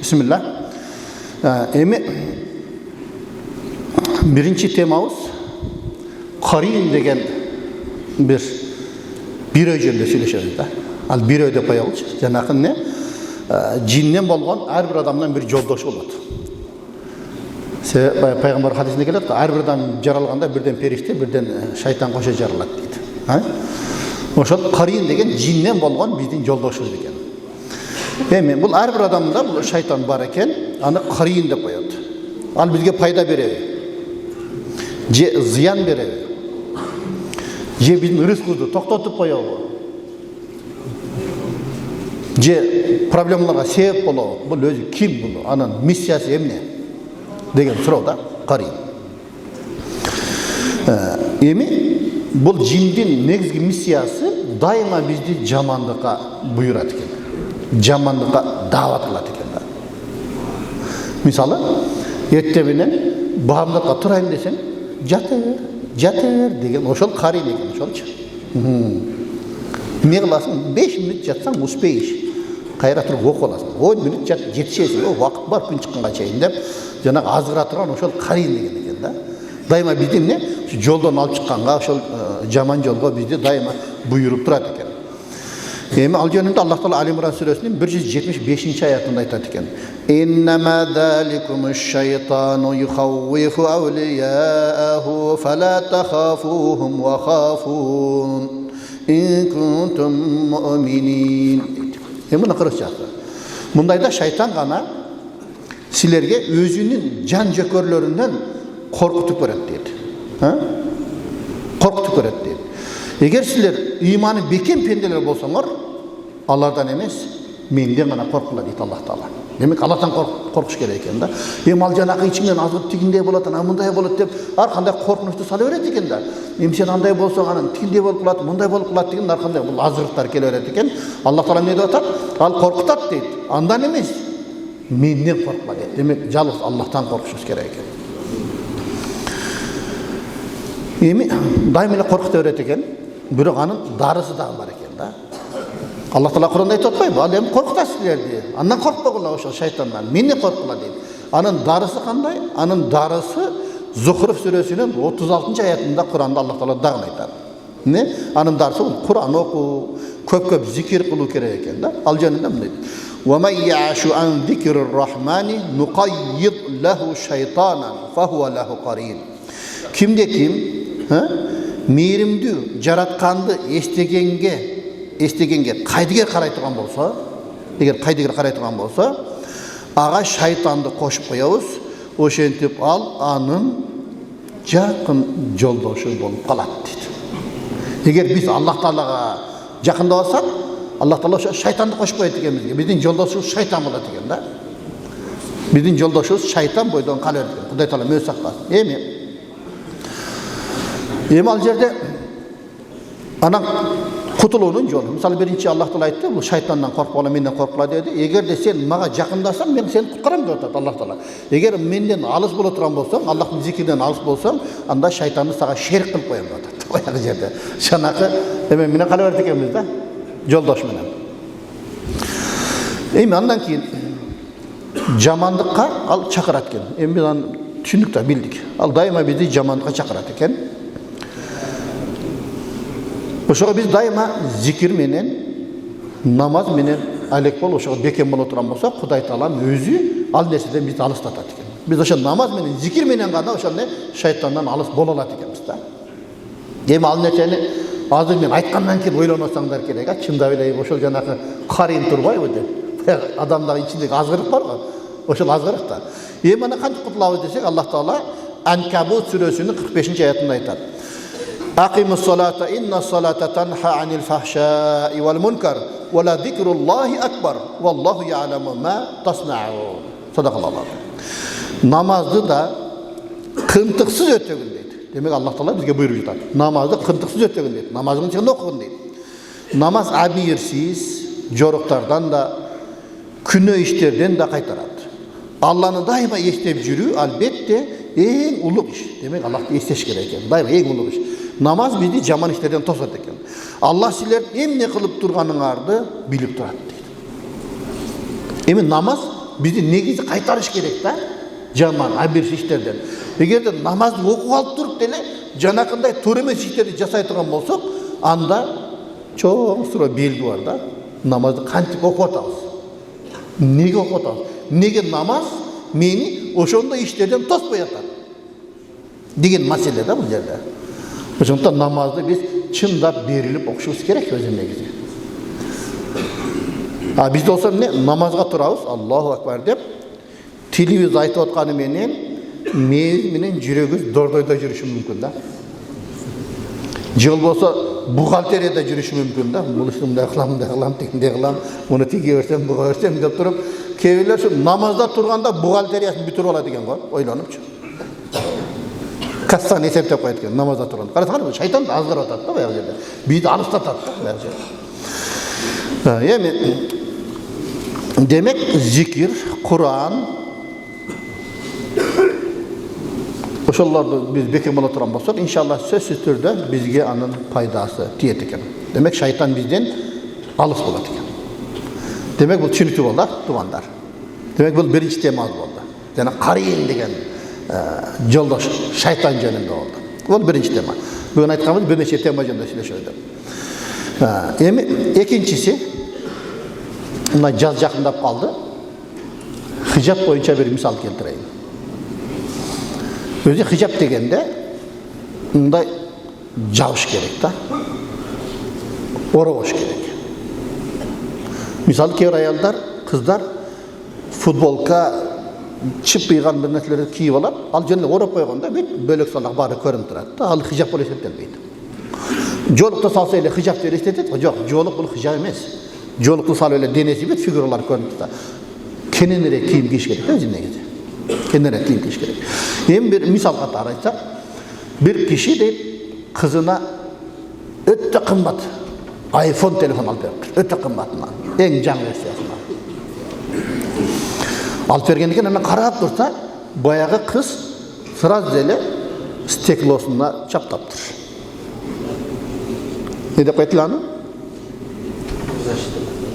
Bismillah. Эми биринчи темабыз Карин деген bir ой жөнүндө сүйлөшөбүз да. Ал bir ой деп коелучу. Жанакы эмне? Жиннен болгон ар бир адамдан бир жолдош болот. Пайгамбар хадисинде келет, ар бир адам жаралганда бирден периште, бирден шайтан кошо жаралат дейт. Ошол Карин деген жиннен болгон биздин жолдошубуз экен. Эми бул ар бир адамда бул шайтан бар экен, аны Карин деп коет. Ал бизге пайда береби? Же зыян береби? Же биздин рызкыбызды токтотуп коебу? Же проблемаларга себеп болобу? Бул өзү ким бул? Анын миссиясы эмне? Деген суроо да, Карин. Эми бул жиндин негизги миссиясы дайыма бизди жамандыкка буйрат экен. Жамандыкка даават кылат экен да. Мисалы, эртең менен баамдыкка турайын десең, жатыр деген ошол Карин экен, ошолчу. Эмне кыласың? 5 мүнөт жатсаң успейш. Кайра туруп окуп аласың. 10 мүнөт жат, жетишесиң. Убакыт бар күн чыкканга чейин деп, жанагы азгыра турган ошол Карин деген экен да. Дайыма бизди эмне? Жолдон алып чыкканга, ошол жаман жолго бизди дайыма буйруп турат экен. Эми ал жөнүндө Аллах Таала Али Имран сүрөсүнүн 175 аятында айтат экен. Иннама заликумуш шайтану юхаввифу аулияаху фала тахафухум ва хафун ин кунтум муъминин. Эми мына кыргызчасы. Мындайда шайтан гана силерге өзүнүн жан жөкөрлөрүнөн коркутуп берет дейт. Коркутуп берет дейт. Эгер силер ыйманы бекем пенделер болсоңор, алардан эмес, менден гана коркула дейт Аллах Таала. Демек Аллахтан коркуш керек экен да. Эми ал жанакы ичиңден азып тигиндей болот, ана мындай болот деп ар кандай коркунучту сала берет экен да. Эми сен андай болсоң, анан тигиндей болуп калат, мындай болуп калат деген ар кандай бул азырыктар келе берет экен. Аллах Таала эмне деп атат? Ал коркутат дейт. Андан эмес, менден коркула дейт. Демек жалгыз Аллахтан коркушубуз керек экен. Эми дайыма эле коркута берет экен. Бирок анын дарысы дагы бар экен да. Аллах Таала Куранда айтып атпайбы? Ал эми коркутат силерди. Андан коркпогула ошол шайтандан. Менден коркула дейт. Анын дарысы кандай? Анын дарысы Зухруф сүрөсүнүн 36 аятында Куранда Аллах Таала дагы айтат. Эмне? Анын дарысы Куран окуу, көп зикир кылуу керек экен да. Ал жөнүндө мындай. Ва май яшу ан зикрир рахмани нуқаййид лаху шайтанан фа хуа лаху қарин. Кимде ким, мейримдүү жаратканды эстегенге кайдыгер карай турган болсо, эгер кайдыгер карай турган болсо, ага шайтанды кошуп коебуз, ошентип ал анын жакын жолдошу болуп калат дейт. Эгер биз Аллах Таалага жакындабасак, Аллах Таала ошо шайтанды кошуп коет экен бизге. Биздин жолдошубуз шайтан болот экен да. Биздин жолдошубуз шайтан бойдон кала берет. Кудай Таала мөз сактасын. Эми ал жерде анан кутулуунун жолу. Мисалы биринчи Аллах Таала айтты, бул шайтандан коркпогула, менден коркпогула деди. Эгерде сен мага жакындасаң, мен сени куткарам деп атат Аллах Таала. Эгер менден алыс боло турган болсоң, Аллахтын зикиринен алыс болсоң, анда шайтанды сага шерик кылып коем деп атат. Баягы жерде. Жанакы эми менен кала берет экенбиз да. Жолдош менен. Эми андан кийин жамандыкка ал чакырат экен. Эми биз аны түшүндүк да, билдик. Ал дайыма бизди жамандыкка чакырат экен. Ошого биз дайыма зикир менен, намаз менен алек бол, ошого бекем боло турган болсо, Кудай Таалам өзү ал нерседен бизди алыстатат экен. Биз ошо намаз менен, зикир менен гана ошол шайтандан алыс боло алат экенбиз да. Эми ал нерсени азыр мен айткандан кийин ойлоносоңдар керек, чындап эле ошол жанакы Карин турбайбы деп. Адамдагы ичиндеги азгырык бар го, ошол азгырык да. Эми аны кантип кутулабыз десек, Аллах Таала Анкабут сүрөсүнүн 45 аятында айтат. Aqimус salata inna salata tanha anil fahsha'i wal munkar wa la zikrullahi akbar wallahu ya'lamu ma tasna'un. Sadaqallahu. Namazды да кымтыксыз өтөгүн дейт. Демек Аллах Таала бизге буйруп жатат. Намазды кымтыксыз өтөгүн дейт. Намаздын чыгында окугун дейт. Намаз абийирсиз, жоруктардан да, күнөө иштерден да кайтарат. Алланы дайыма эстеп жүрүү албетте эң улук иш. Демек Аллахты эстеш керек экен. Дайыма эң улук иш. Намаз бизди жаман иштерден тосот экен. Аллах силер эмне кылып турганыңарды билип турат дейт. Эми намаз Bizi негизи кайтарыш керек да. Жаман абериш иштерден. Эгерде намазды окуп алып туруп деле жанакындай туура эмес иштерди жасай турган болсок, анда чоң суроо белги бар да. Намазды кантип окуп атабыз? Неге окуп атабыз? Неге намаз мени ошондой иштерден тоспой атат? Деген маселе да бул жерде. Ошондуктан намазды биз чындап берилип окушубуз керек өзү негизи. Биз болсо эмне намазга турабыз, Аллаху акбар деп, тилибиз айтып атканы менен мээбиз менен жүрөгүбүз дордойдо жүрүшү мүмкүн да. Же болбосо бухгалтерияда жүрүшү мүмкүн да. Бул ишти мындай кылам, тигиндей кылам, муну тиге берсем, буга берсем деп туруп, кээ бирлер ушу намазда турганда бухгалтериясын бүтүрүп алат экен го, ойлонупчу. Кассаны эсептеп коет экен намазда турганда. Карасаңар, шайтан да азгырып атат да баягы жерде. Бийди алыстатат да баягы жерде. Эми демек зикир, Кур'ан ошолорду биз бекем боло турган болсок, иншалла сөзсүз түрдө бизге анын пайдасы тиет экен. Демек шайтан бизден алыс болот экен. Демек бул түшүнүктүү болду, туугандар. Демек бул биринчи темабыз болду. Жана карыйын деген жолдош шайтан жөнүндө болду. Бул биринчи тема. Бүгүн айтканбыз бир нече тема жөнүндө сүйлөшөбүз. Эми экинчиси, мына жаз жакындап калды. Хижап боюнча бир мисал келтирейин. Өзү хижап дегенде мындай жабыш керек да. Оробош керек. Мисалы кээ бир аялдар, кыздар футболка, чыпыйган бир нерселерди кийип алат. Ал жөн эле ороп койгондо бүт бөлөк салак баары көрүнүп турат да. Ал хижап болуп эсептелбейт. Жолукту салса эле хижап деп эсептелет. Жок, жолук бул хижап эмес. Жолукту салып эле денеси бүт фигуралар көрүнүп турат. Кененирээк кийим кийиш керек да өзү негизи. Кененирээк кийим кийиш керек. Эми бир мисал катары айтсак, бир киши дейт кызына өтө кымбат iPhone телефон алып бериптир. Өтө кымбатынан, эң жаңы версиясынан. Алып берген экен, анан карап турса, баягы кыз сразу эле стеклосуна чаптаптыр. Не деп коет аны?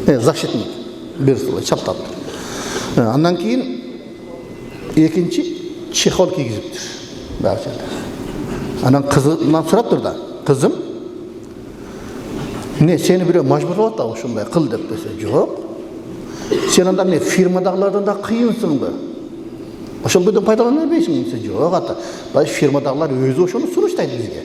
Защитник. Бир солай чаптаптыр. Андан кийин экинчи чехол кийгизиптир. Баача. Анан кызынан сурап да, кызым, не сени бирөө мажбурлап атабы ушундай кыл деп десе, жок. Сен анда эмне фирмадагылардан да кыйынсыңбы? Ошол бойдон пайдалана бербейсиңби десе, жок ата. Бай фирмадагылар өзү ошону сунуштайт бизге.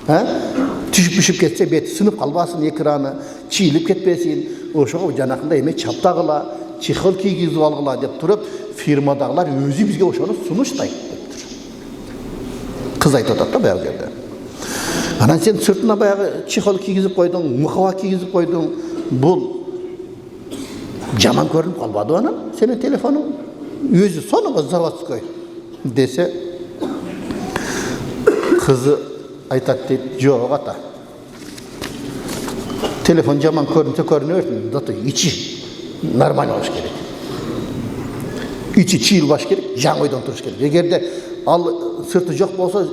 Түшүп кетсе бети сынып калбасын, экраны чийилип кетпесин, ошого жанакындай эме чаптагыла, чехол кийгизип алгыла деп туруп, фирмадагылар өзү бизге ошону сунуштайт дептир. Кыз айтып атат да баягы жерде. Анан сен сыртына баягы чехол кийгизип койдуң, мухаба кийгизип койдуң, бул жаман көрүнүп калбадыбы анан? Сенин телефонуң өзү сонуга заводской десе, кызы айтат дейт, жок ата. Телефон жаман көрүнсө көрүнө берсин, зато ичи нормально болуш керек. Ичи чийилбаш керек, жаңы ойдон туруш керек. Эгерде ал сырты жок болсо,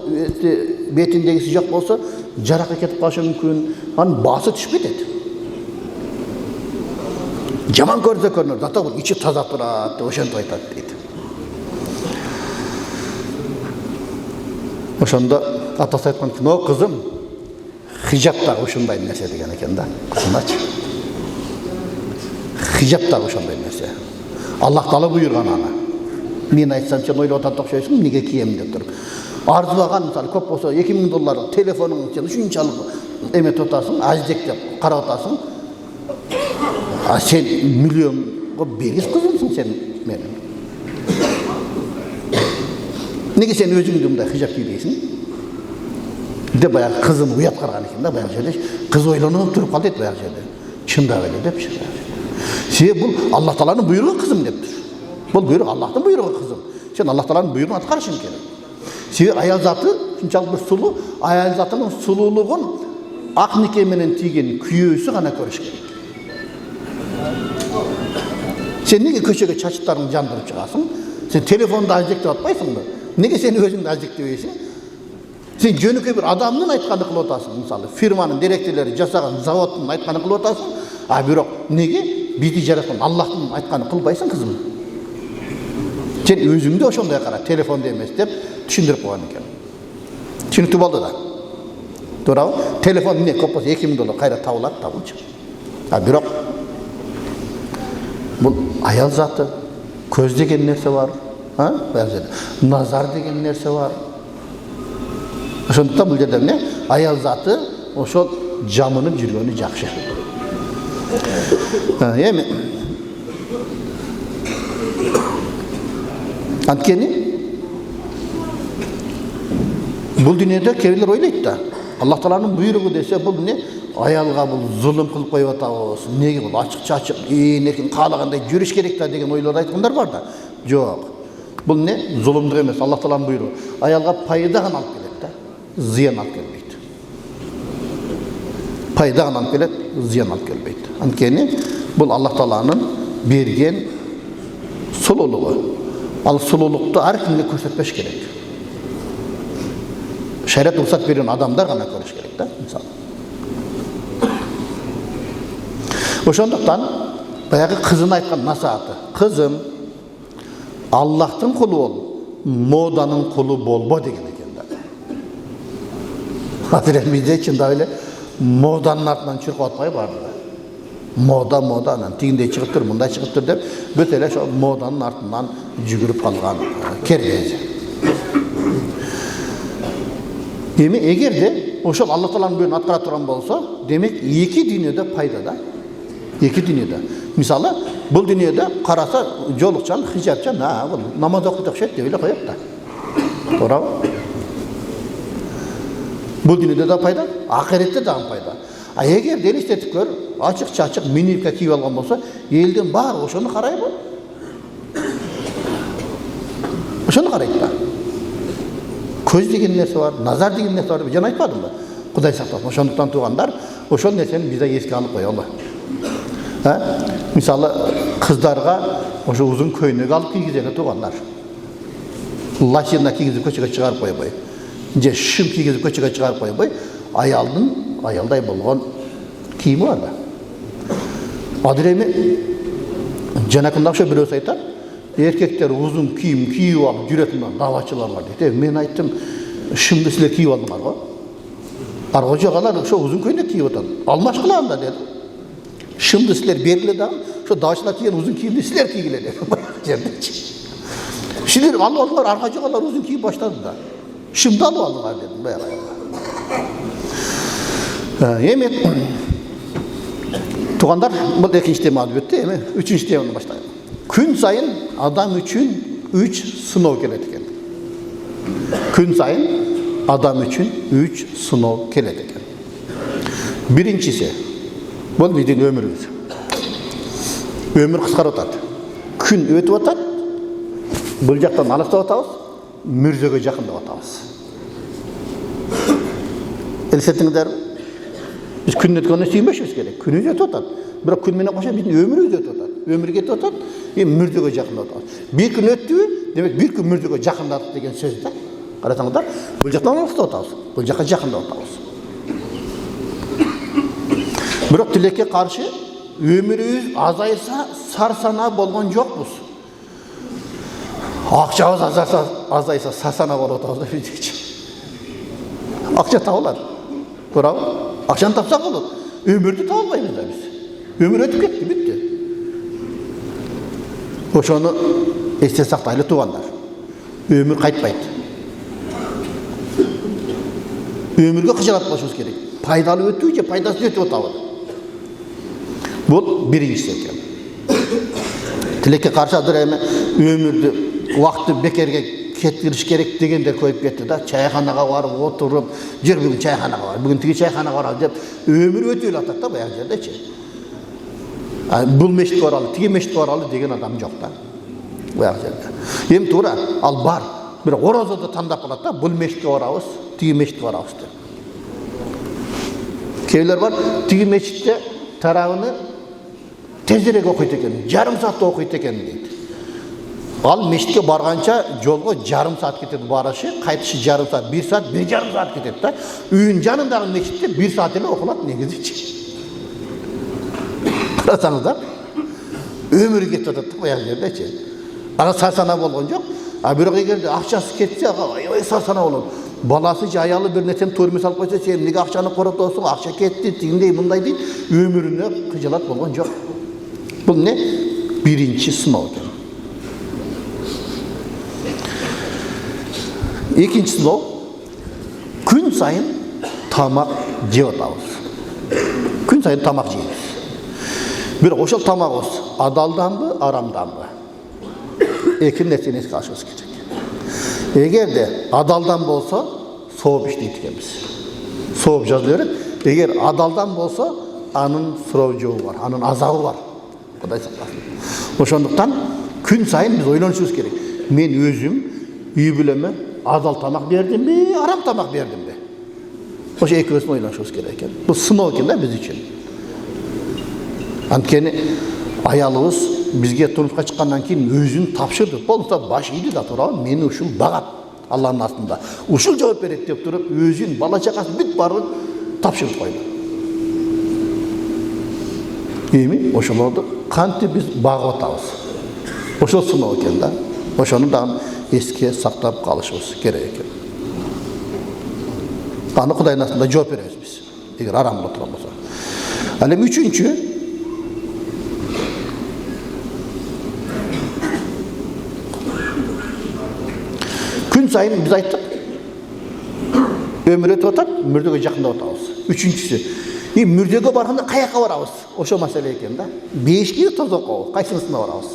бетиндегиси жок болсо, жаракка кетип калышы мүмкүн, анын баасы түшүп кетет. Жаман көрүнсө көрүнөр, зато бул ичи таза турат, ошентип айтат дейт. Ошондо атасы айткан экен, "О кызым, хижап да ушундай нерсе" деген экен да. Кызыначы. Хижап да ушундай нерсе. Аллах Таала буйрган аны. Мен айтсам сен ойлоп атат окшойсуң, эмнеге кием деп туруп. Арзыбаган мисалы көп болсо 2000 доллар телефонуң сен ушунчалык эметип атасың, аздек деп карап атасың. А сен миллионго бериз кызымсың сен менин. Неге сен өзүңдү мындай хижап кийбейсиң? Деп баягы кызым уят карган экен да баягы жерде. Кыз ойлонуп туруп калды дейт баягы жерде. Чындап эле депчи. Себеби бул Аллах Тааланын буйругу кызым дептир. Бул буйрук Аллахтын буйругу кызым. Сен Аллах Тааланын буйругун аткарышың керек. Себеби аял заты ушунчалык бир сулуу, аял затынын сулуулугун ак нике менен тийген күйөөсү гана көрүш керек. Сен неге көчөгө чачыттарыңды жандырып чыгасың? Сен телефонду аздектеп атпайсыңбы? Неге сен өзүңдү аздектебейсиң? Сен жөнөкөй бир адамдын айтканын кылып атасың, мисалы, фирманын директорлори жасаган заводдун айтканын кылып атасың, а бирок неге бизди жараткан Аллахтын айтканын кылбайсың, кызым? Sen özüңdü oşonday kara, telefonda emes dep düşündürüp koygan eken. Düşünüktü boldu da. Doğru. Telefon ne kopası 2000 dolar kayra tavlat tabulçu. Ha bирок bu ayal zatı köz degen nerse var. Ha? Nazar degen nerse var. Oşoндуктан бул жерде эмне? Ayal zatı oşol jamınıp жүргөнү жакшы. Эми анткени бул дүйнөдө кээбирлер ойлойт да. Аллах Тааланын буйругу десе бул эмне? Аялга бул зулум кылып коюп атабыз. Неге бул ачык-чачык, эркин каалагандай жүрүш керек да деген ойлор айткандар бар да. Жок. Бул эмне? Зулумдук эмес, Аллах Тааланын буйругу. Аялга пайда гана алып келет да. Зыян алып келбейт. Пайда гана алып келет, зыян алып келбейт. Анткени бул Аллах Тааланын берген сулуулугу. Ал сулуулукту ар кимге көрсөтпеш керек. Шариат уруксат берген адамдар гана көрүш керек да, мисалы. Ошондуктан баягы кызын айткан насааты. Кызым, Аллахтын кулу бол, моданын кулу болбо деген экен да. Азыр бизде чындап эле моданын артынан чуркап атпай барды. Мода анан тигиндей чыгып тур, мындай чыгып тур деп бүт эле ошо моданын артынан жүгүрүп калган кергези. Эми эгерде ошол Аллах Тааланын буйругун аткара турган болсо, демек эки дүйнөдө пайда да. Эки дүйнөдө. Мисалы, бул дүйнөдө караса жолукчан, хижапчан, бул намаз окуйт окшойт деп эле коет да. Туурабы? Бул дүйнөдө да пайда, акыретте да пайда. А эгер элестетип көр, ачык-чачык минивка кийип алган болсо, элдин баары ошону карайбы? Ошону карайт да. Көз деген нерсе бар, назар деген нерсе бар деп жана айтпадымбы? Кудай сактасын. Ошондуктан туугандар, ошол нерсени биз да эске алып коелу. Мисалы, кыздарга ошо узун көйнөк алып кийгизели туугандар. Лачина кийгизип көчөгө чыгарып койбой, же шым кийгизип көчөгө чыгарып койбой, аялдай болгон кийими бар да. Азыр эми жанакында ошо бирөөсү айтат, эркектер узун кийим кийип алып жүрөтүн давачылар бар дейт. Мен айттым, шымды силер кийип алдыңар го? Арго жок алар ошо узун көйнөк кийип атат. Алмаш кылам да дедим. Шымды силер бергиле дагы, ошо давачылар кийген узун кийимди силер кийгиле дедим. Жердечи. Силер алып алдыңар, арга жок алар узун кийип баштады да. Шымды алып алдыңар дедим баягы. Эми туугандар, бул экинчи тема өттү, эми үчүнчү теманы баштайлы. Күн сайын адам үчүн 3 сыноо келет экен. Күн сайын адам үчүн 3 сыноо келет экен. Биринчиси бул биздин өмүрүбүз. Өмүр кыскарып атат. Күн өтүп атат. Бул жактан алыстап атабыз, мүрзөгө жакындап атабыз. Элестетиңиздер, биз күн өткөндөн сүйүнбөшүбүз керек. Күнүбүз өтүп атат. Бирок күн менен кошо биздин өмүрүбүз өтүп атат. Өмүр кетип атат, мүрзөгө жакындап атабыз. Bir күн өттүбү, демек bir күн мүрзөгө жакындадык деген сөз да. Карасаңыздар, бул жактан алыстап атабыз, бул жакка жакындап атабыз. Бирок тилекке каршы өмүрүбүз азайса, сарсана болгон жокпуз. Акчабыз азайса, сарсана болуп атабыз да бизчи. Акча табылат. Туурабы? Акчаны тапсак болот. Өмүрдү таба албайбыз да биз. Өмүр өтүп кетти, бүтү. Ошону эсте сактайлы туугандар. Өмүр кайтпайт. Өмүргө кыжалат болушубуз керек. Пайдалуу өтүү же пайдасыз өтүп атабы? Бул биринчиси экен. Тилекке каршы азыр эми өмүрдү убакытты бекерге кетириш керек дегендер көйүп кетти да. Чайханага барып отуруп, жер бүгүн чайханага бар, бүгүн тиги чайханага баралы деп өмүр өтүп атат да баягы жердечи. Бул мешитке баралы, тиги мешитке баралы деген адам жок да. Баягы жерде. Эми туура, ал бар. Бирок орозодо тандап калат да, бул мешитке барабыз, тиги мешитке барабыз деп. Кээбилер бар, тиги мешитте тарабыны тезирээк окуйт экен, жарым саатта окуйт экен дейт. Ал мешитке барганча жолго жарым саат кетет барышы, кайтышы жарым саат, 1 саат, 1,5 саат кетет да. Үйүн жанындагы мешитте 1 саат эле окулат негизичи. Карасаңыздар, өмүр кетип атат баягы жердечи. Ага сарсана болгон жок. А бирок эгерде акчасы кетсе, аябай сарсана болот. Баласы же аялы бир нерсени төрмө салып койсо, сен эмнеге акчаны коротосуң? Акча кетти, тигиндей, мындай дейт, өмүрүнө кыжалат болгон жок. Бул не? Биринчи сыноо экен. Экинчи сыноо, күн сайын тамак жеп атабыз. Күн сайын тамак жейбиз. Бирок ошол тамагыбыз адалданбы, арамданбы? Эки нерсени эске алышыбыз керек. Эгерде адалдан болсо, сооп иштейт экенбиз. Сооп жазыла берет. Эгер адалдан болсо, анын суроо жообу бар, анын азабы бар. Кудай сактасын. Ошондуктан күн сайын биз ойлонушубуз керек. Мен өзүм үй бүлөмө адал тамак бердимби, арам тамак бердимби? Ошо экөөбүздүн ойлонушубуз керек экен. Бул сыноо экен да биз үчүн. Анткени аялыбыз бизге турмушка чыккандан кийин өзүн тапшырды. Болсо баш ийди да туурабы? Мени ушул багат Алланын астында. Ушул жооп берет деп туруп, өзүн бала чакасын бүт баарын тапшырып койду. Эми ошолорду кантип биз багып атабыз? Ошол сыноо экен да. Ошону дагы эске сактап калышыбыз керек экен. Аны Кудайдын астында жооп беребиз биз. Эгер арам боло турган болсо. Ал эми үчүнчү, күн сайын биз айттык, өмүр өтүп атат, мүрдөгө жакындап атабыз. Үчүнчүсү, мүрдөгө барганда каяка барабыз? Ошо маселе экен да. Бейишке тозокко, кайсынысына барабыз?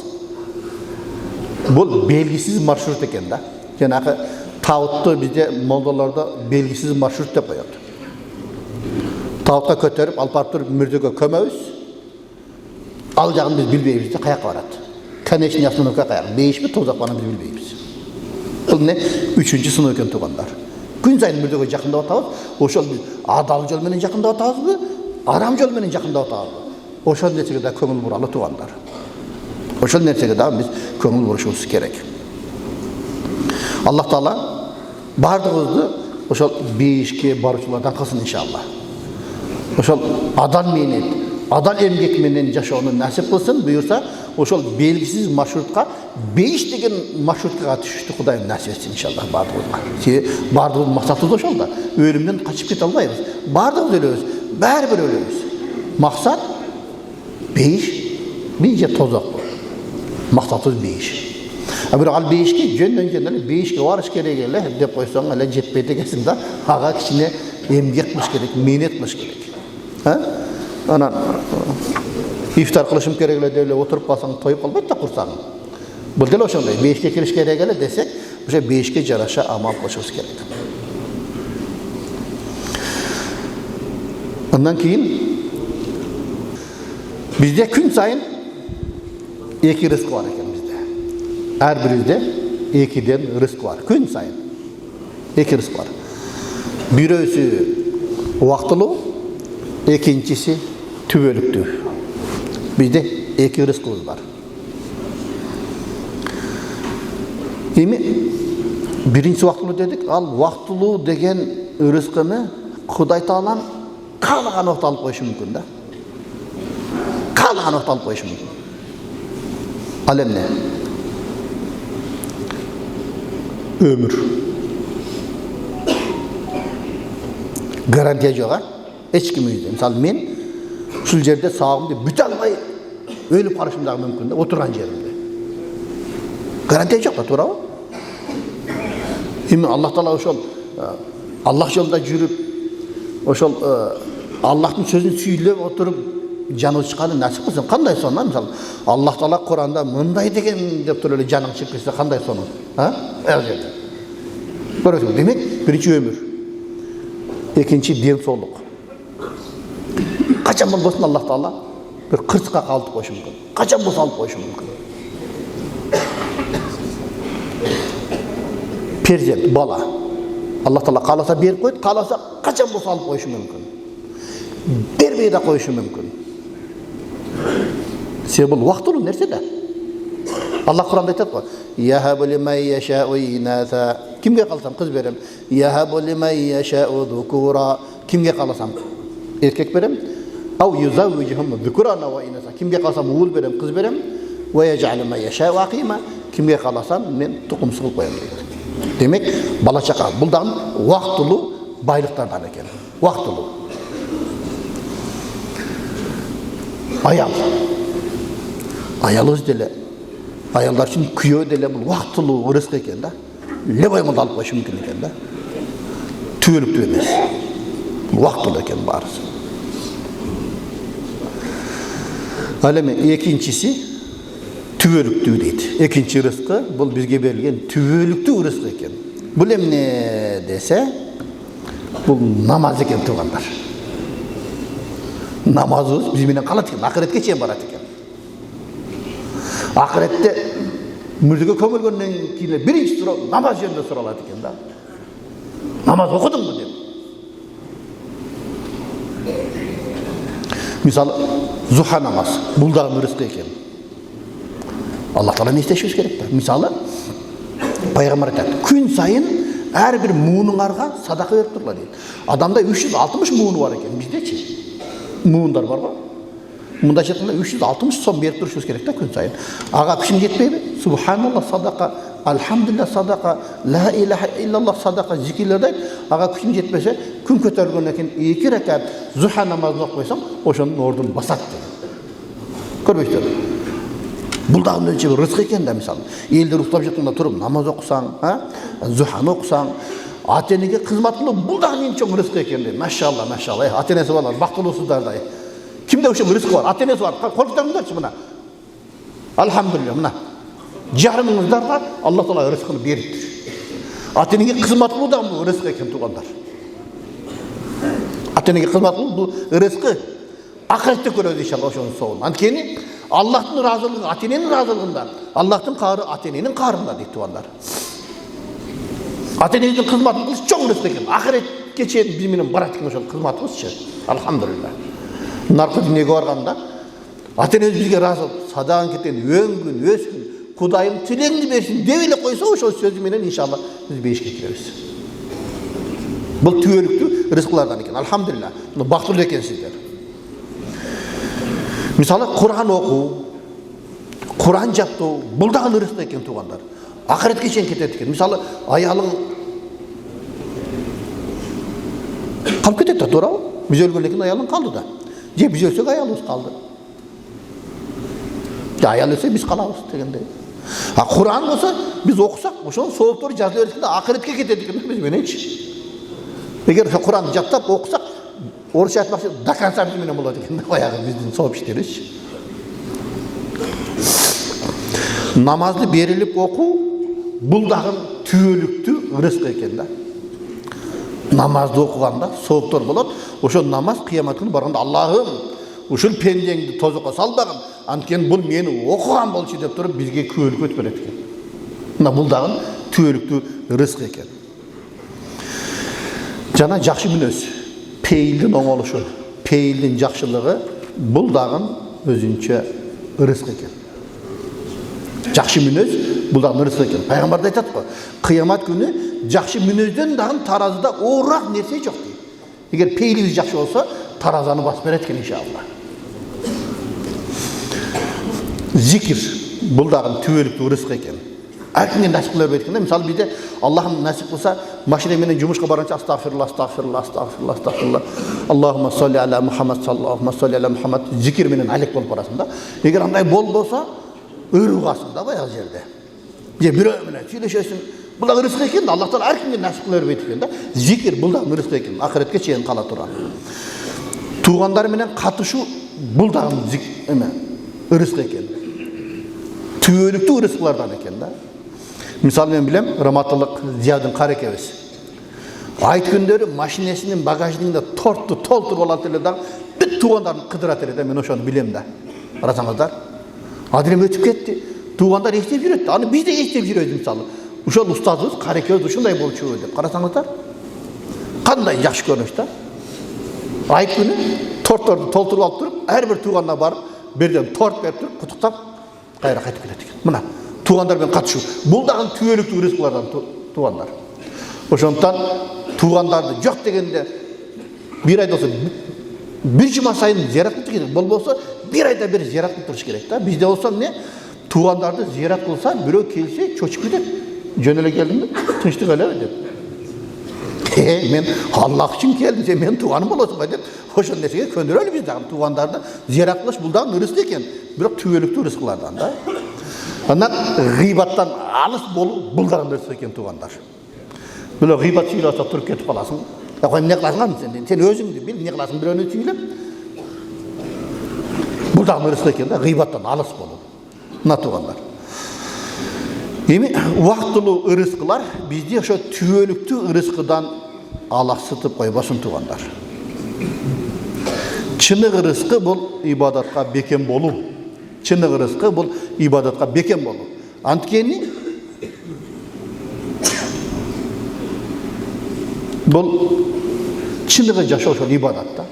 Бул белгисиз маршрут экен да. Жанагы табытты бизде молдолордо белгисиз маршрут деп коет. Табытка көтөрүп, алып барып туруп мүрдөгө көмөбүз. Ал жагын биз билбейбиз да, каяка барат. Конечный остановка каяка, бейишпи, тозокпаны биз билбейбиз. Бул не? Үчүнчү сыноо экен туугандар. Күн сайын мүрдөгө жакындап атабыз. Ошол биз адал жол менен жакындап атабызбы, арам жол менен жакындап атабызбы? Ошол нерсеге да көңүл буралы туугандар. Ошол нерсеге да биз көңүл бурушубуз керек. Аллах Таала бардыгыбызды ошол бейишке баруучулардан кылсын иншалла. Ошол адал менен, адал эмгек менен жашоону насип кылсын, буюрса, ошол белгисиз маршрутка, бейиш деген маршрутка түшүштү Кудайым насип этсин иншалла бардыгыбызга. Себеби бардыгыбыздын максатыбыз ошол да. Өлүмдөн качып кете албайбыз. Бардыгыбыз өлөбүз, баары бир өлөбүз. Максат бейиш, же тозок. Максатыбыз бейиш. Бирок ал бейишке жөндөн бейишке барыш керек эле деп койсоң эле жетпейт экенсиң да. Ага кичине эмгек кылыш керек, мээнет кылыш керек. Анан ифтар кылышым керек эле деп эле отуруп калсаң тоюп калбайт да курсагың. Бул деле ошондой. Бейишке кириш керек эле десек, ошо бейишке жараша амал кылышыбыз керек. Андан кийин бизде күн сайын эки рызык бар экен бизде. Ар бирибизде экиден рызык бар. Күн сайын эки рызык бар. Бирөөсү убактылуу, экинчиси түбөлүктүү. Бизде эки рызыкыбыз бар. Эми биринчи убактылуу дедик, ал убактылуу деген рызыкыны Кудай Таалам каалаган убакта алып коюшу мүмкүн да. Каалаган убакта алып коюшу мүмкүн. Ал эмне? Өмүр. Гарантия жок, а? Эч ким үйдө. Мисалы мен ушул жерде сагымды бүтө албай өлүп калышым дагы мүмкүн да, отурган жеримде. Гарантия жок да, туурабы? Эми Аллах Таала ошол Аллах жолунда жүрүп, ошол Аллахтын сөзүн сүйлөп отуруп жаныбыз чыкканы насип кылсын. Кандай сонун, мисалы Аллах Таала Куранда мындай деген деп туруп эле жаның чыгып кетсе кандай сонун, а? Ал жерде. Көрөсүң, демек биринчи өмүр. Экинчи ден соолук. Качан болбосун Аллах Таала bir kırtıkka kaldık koşu mümkün. Kaçan bu salıp koşu mümkün. Perzent, bala. Allah Teala kalasa berip koydu, kalasa kaçan bu salıp koşu mümkün. Bermeye de koyuşu mümkün. Sebep bu vaktulu nerede de? Allah Kur'an'da aytadi ki: "Yahabu limen yeşâ'u inâsa." Kimge kalsam kız berem. "Yahabu limen yeşâ'u zukura." Kimge kalsam erkek berem. "Aw yuzawwijuhum zukurana ve inâsa." Kimge kalsam oğul berem, kız berem. "Ve yec'alu men yeşâ'u akîma." кимге кааласам мен тукум кылып коем дейт. Демек, бала чака бул дагы убактылуу байлыктардан экен. Убактылуу. Аялыбыз деле, аялдар үчүн күйөө деле бул убактылуу рызык экен да. Любой моментте алып коюшу мүмкүн экен да. Түбөлүктүү эмес. Убактылуу экен баарысы. Ал эми экинчиси түбөлүктүү дейт. Экинчи рызкы бул бизге берилген түбөлүктүү рызык экен. Бул эмне десе, бул намаз экен туугандар. Намазыбыз биз менен калат экен, акыретке чейин барат экен. Акыретте мүрдөгө көмүлгөндөн кийин биринчи суроо намаз жөнүндө суралат экен да. Намаз окудуңбу деп. Мисалы, зуха намаз. Бул дагы рызык экен. Аллах Тааланы эстешибиз керек да. Мисалы, пайгамбар айтат, күн сайын ар бир муунуңарга садака берип турула дейт. Адамда 360 мууну бар экен, биздечи. Муундар бар го. Мында жеткенде 360 сом берип турушубуз керек да күн сайын. Ага күчүм жетпейби? Субханаллах садака, алхамдулилlah садака, ла илаха иллаллах садака зикирлерде ага күчүм жетпесе, күн көтөргөндөн кийин 2 ракат зуха намазын окуп койсоң, ошонун ордун басат дейт. Көрбөйсүзбү? Бул дагы өчө рызык экен да, мисалы. Элдер уктап жатканда туруп намаз окусаң, зуханы окусаң, ата-энеге кызмат кылуу бул дагы эң чоң рызык экен дейт. Машалла, машалла. Ата-энеси барлар бактылуусуздар да. Кимде ошо рызык бар? Ата-энеси бар. Коркутаңдарчы мына. Алхамдулилlah, мына. Жарымыңыздарга Аллах Таала рызыкын бериптир. Ата-энеге кызмат кылуу дагы бул рызык экен туугандар. Ата-энеге кызмат кылуу бул рызыкы. Акыретте көрөбүз иншалла ошонун соолун. Анткени Аллахтын разылыгы, ата-эненин разылыгында, Аллахтын каары ата-эненин каарында дейт туугандар. Ата-эненин кызматын кылыш чоң рызык экен. Акыретке чейин биз менен барат экен ошол кызматыбызчы. Алхамдулилlah. Наркы дүниеге барганда ата-энебиз бизге разы, садаган кетен өңгүн, өскүн, Кудайым тилеңди берсин деп эле койсо, ошол сөзү менен иншалла биз бейишке киребиз. Бул түбөлүктүү рызыклардан экен. Алхамдулилlah. Бактылуу экенсиздер. Мисалы, Кур'ан окуу, Кур'ан жаттоо, бул дагы рызык экен туугандар. Акыретке чейин кетет экен. Мисалы, аялың калып кетет да, туурабы? Биз өлгөндөн кийин аялың калды да. Же биз өлсөк аялыбыз калды. Же аял өлсө биз калабыз дегендей. Кур'ан болсо биз окусак, ошонун сооптор жазыла берет да, акыретке кетет экен биз мененчи. Эгер Кур'анды жаттап окусак, орысча айтмакчы до конца биз менен болот экен, баягы биздин сооп иштерибизчи. Намазды берилип окуу бул дагы түбөлүктүү рызык экен да. Намазды окуганда сооптор болот. Ошол намаз кыямат күнү барганда Аллахым, ушул пендеңди тозокко салбагын, анткени бул мени окуган болчу деп туруп бизге күбөлүк өтүп берет экен. Мына бул дагы түбөлүктүү рызык экен. Жана жакшы мүнөз, пейилдин оңолушу, пейилдин жакшылыгы бул дагы өзүнчө рызык экен. Жакшы мүнөз бул дагы рызык экен. Пайгамбар айтат го, кыямат күнү жакшы мүнөздөн дагы таразыда ооруак нерсе жок дейт. Эгер пейилибиз жакшы болсо, таразаны басып берет экен иншалла. Зикир бул дагы түбөлүктүү рызык экен. Әркімге насип кыла берет экен. Мисалы бизде Аллахым насип кылса, машина менен жумушка барганча астагфирулла, астагфирулла, астагфирулла, астагфирулла. Аллахумма салли аля Мухаммад, саллаллаху салли аля Мухаммад зикир менен алек болуп барасың да. Эгер андай болбосо, өрүп калсың да баягы жерде. Же бирөө менен сүйлөшөсүң. Бул дагы рызык экен да, Аллах Таала әркімге насип кыла берет экен да. Зикир бул дагы рызык экен. Акыретке чейин кала турган. Туугандар менен катышуу бул дагы рызык экен. Түбөлүктүү рызыклардан экен да. Мисалы мен билем, Раматылык Зиядын карекебиз. Айт күндөрү машинесинин багажнигинде торту толтуруп алат эле да, бүт туугандарын кыдырат эле да, мен ошону билем да. Карасаңыздар. Адилем өтүп кетти. Туугандар эстеп жүрөт. Аны биз да эстеп жүрөбүз мисалы. Ушол устазыбыз, карекебиз ушундай болчу деп карасаңыздар. Кандай жакшы көрүнүш да. Айт күнү тортторду толтуруп алып туруп, ар бир тууганына барып, берден торт берип туруп, кутуктап, кайра кайтып келет экен. Мына туугандар менен катышуу. Бул дагы түбөлүктүү рызыклардан туугандар. Ошондуктан туугандарды жок дегенде бир айда болсо бир жума сайын зиярат кылып керек. Болбосо бир айда бир зиярат кылып туруш керек да. Бизде болсо эмне? Туғандарды зиярат қылса, біреу келсе, чөчіп кетеді. Жөнеле келдің бе? Тыныштық әлі деп. Мен Аллах үшін келдім, сен мен туғаным боласың ба деп. Ошол нерсеге көндірелі біз дағы туғандарды зиярат қылыш бұл дағы ырыс екен. Бірақ түбелікті ырысқылардан да. Анан ғибаттан алыс болу бұл дағы ырыс екен туғандар. Бұл ғибат сүйіласа тұрып кетіп қаласың. Не қыласың сен? Сен өзіңді біл, не қыласың біреуіне сүйіліп. Бұл дағы ырыс екен да, ғибаттан алыс болу. Мына туғандар. Эми уақытылы ырысқылар бізде ошо түбөлүктүү ырыскыдан алаксытып койбосун туғандар. Чынык ырыскы бул ибадатка бекем болуу. Чынык ырыскы бул ибадатка бекем болуу. Анткени бул чыныгы жашоо ошол ибадатта.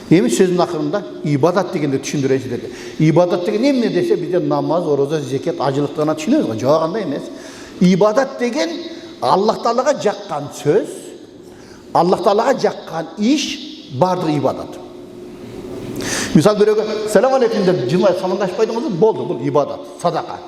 Эми сөзүн акырында ибадат дегенди түшүндүрөйүн сиздерге. Ибадат деген эмне десе бизде намаз, ороза, зекет, ажылык гана түшүнөбүз го, жок андай эмес. Ибадат деген Аллах Таалага жаккан сөз, Аллах Таалага жаккан иш бардыгы ибадат. Мисалы бирөөгө салам алейкум деп жылмайып саламдашып койдуңузбу, болду, бул ибадат, садака.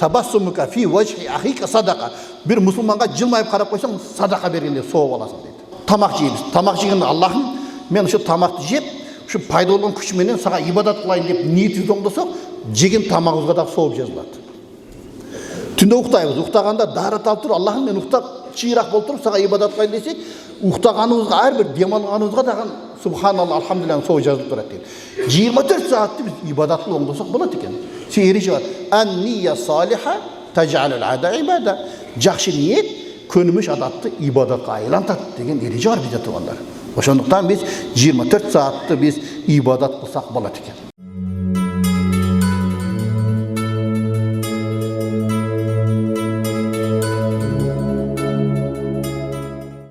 Табассумука фи вajhi ахика садака. Бир мусулманга жылмайып карап койсоң, садака бергенде сооп аласың дейт. Тамак жейбиз. Тамак жегенде Аллахым мен ошо тамакты жеп, ошо пайда болгон күч менен сага ибадат кылайын деп ниетибиз оңдосок, жеген тамагыбызга да сооп жазылат. Түндө уктайбыз, уктаганда даарат алып туруп, Аллахым мен уктап чыйрак болуп туруп сага ибадат кылайын десек, уктаганыбызга ар бир дем алганыбызга дагы субханалла, алхамдулилlah соо жазылып турат дейт. 24 саатты биз ибадат кылып оңдосок болот экен. Эреже бар. Ан-нiyya салиха тажалул ада ибада. Жакшы ниет көнүмүш адатты ибадатка айлантат деген эреже бар бизде тугандар. Ошондуктан биз 24 саатты биз ибадат кылсак болот экен.